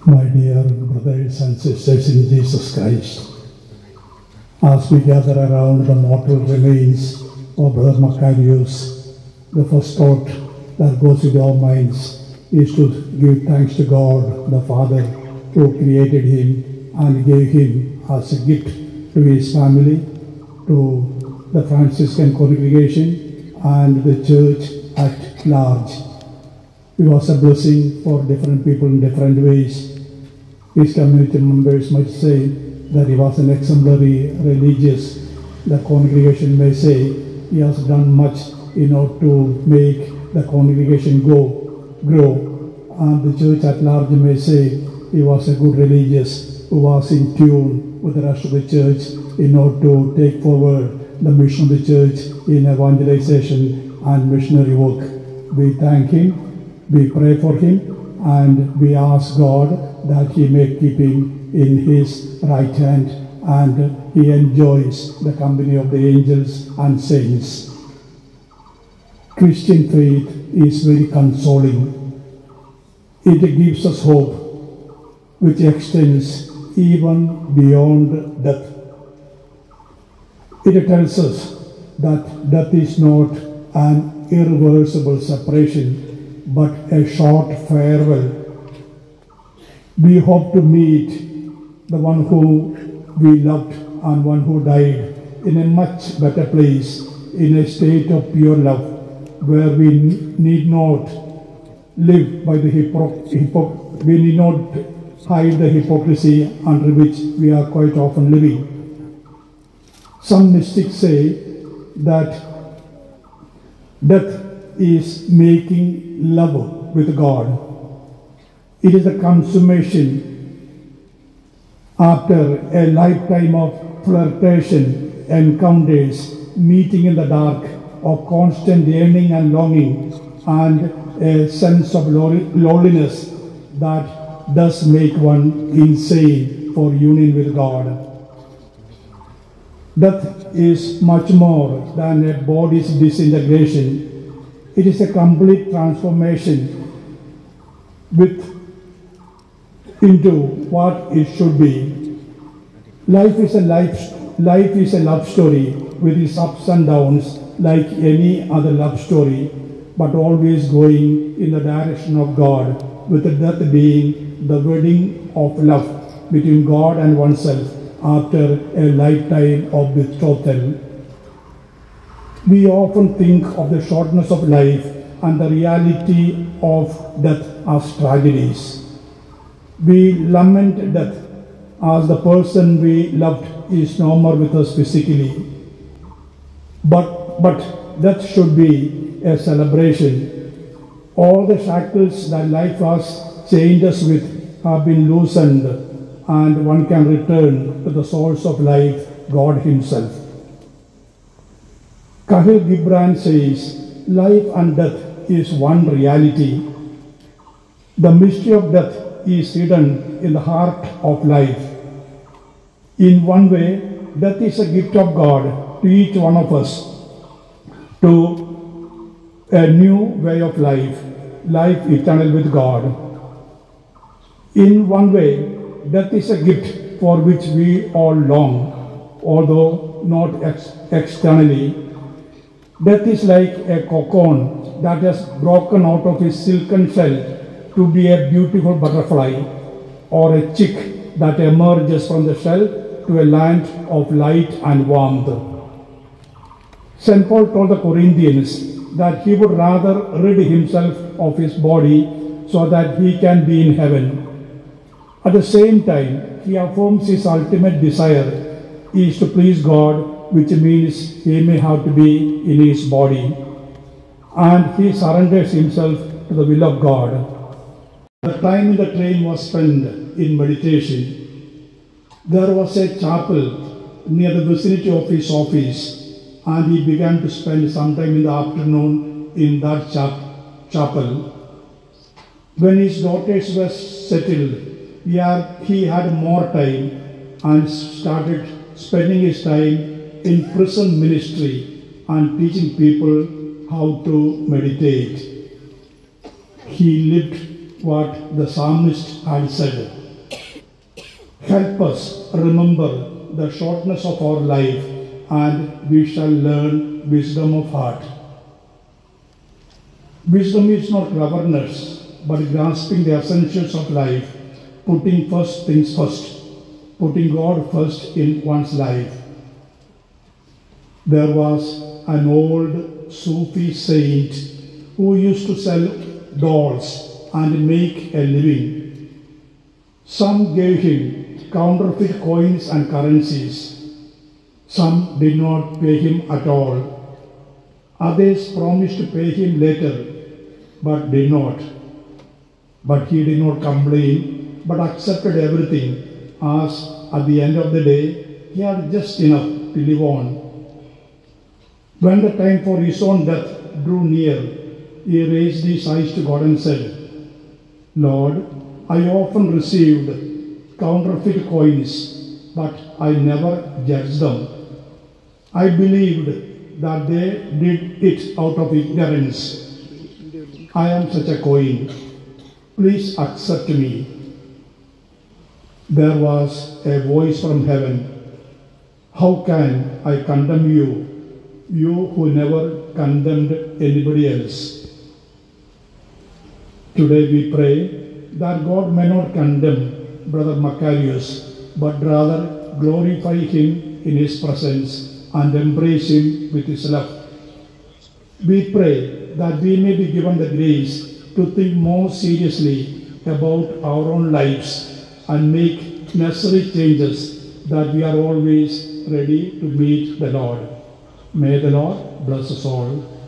My dear brothers and sisters in Jesus Christ, as we gather around the mortal remains of Brother Macarius, the first thought that goes into our minds is to give thanks to God the Father who created him and gave him as a gift to his family, to the Franciscan congregation and the church at large. He was a blessing for different people in different ways. His community members might say that he was an exemplary religious. The congregation may say he has done much in order to make the congregation grow. And the church at large may say he was a good religious who was in tune with the rest of the church in order to take forward the mission of the church in evangelization and missionary work. We thank him, we pray for him, and we ask God that he may keep him in his right hand and he enjoys the company of the angels and saints. Christian faith is very consoling. It gives us hope which extends even beyond death. It tells us that death is not an irreversible separation but a short farewell. We hope to meet the one who we loved and one who died in a much better place, in a state of pure love, where we need not live by the we need not hide the hypocrisy under which we are quite often living. Some mystics say that death is making love with God. It is a consummation after a lifetime of flirtation, encounters, meeting in the dark, of constant yearning and longing, and a sense of loneliness that does make one insane for union with God. Death is much more than a body's disintegration. It is a complete transformation into what it should be. Life is a love story with its ups and downs like any other love story, but always going in the direction of God, with the death being the wedding of love between God and oneself after a lifetime of betrothal. We often think of the shortness of life and the reality of death as tragedies. We lament death as the person we loved is no more with us physically. But death should be a celebration. All the shackles that life has chained us with have been loosened, and one can return to the source of life, God Himself. Kahil Gibran says, life and death is one reality. The mystery of death is hidden in the heart of life. In one way, death is a gift of God to each one of us, to a new way of life, life eternal with God. In one way, death is a gift for which we all long, although not externally. Death is like a cocoon that has broken out of its silken shell to be a beautiful butterfly, or a chick that emerges from the shell to a land of light and warmth. St. Paul told the Corinthians that he would rather rid himself of his body so that he can be in heaven. At the same time, he affirms his ultimate desire is to please God, which means he may have to be in his body. And he surrenders himself to the will of God. The time in the train was spent in meditation. There was a chapel near the vicinity of his office, and he began to spend some time in the afternoon in that chapel. When his daughters were settled, he had more time and started spending his time in prison ministry and teaching people how to meditate. He lived what the psalmist had said. Help us remember the shortness of our life, and we shall learn wisdom of heart. Wisdom is not cleverness, but grasping the essentials of life, putting first things first, putting God first in one's life. There was an old Sufi saint who used to sell dolls and make a living. Some gave him counterfeit coins and currencies. Some did not pay him at all. Others promised to pay him later, but did not. But he did not complain, but accepted everything, as at the end of the day, he had just enough to live on. When the time for his own death drew near, he raised his eyes to God and said, Lord, I often received counterfeit coins, but I never judged them. I believed that they did it out of ignorance. I am such a coin. Please accept me. There was a voice from heaven. How can I condemn you, you who never condemned anybody else? Today we pray that God may not condemn Brother Macarius, but rather glorify him in his presence and embrace him with his love. We pray that we may be given the grace to think more seriously about our own lives and make necessary changes, that we are always ready to meet the Lord. May the Lord bless us all.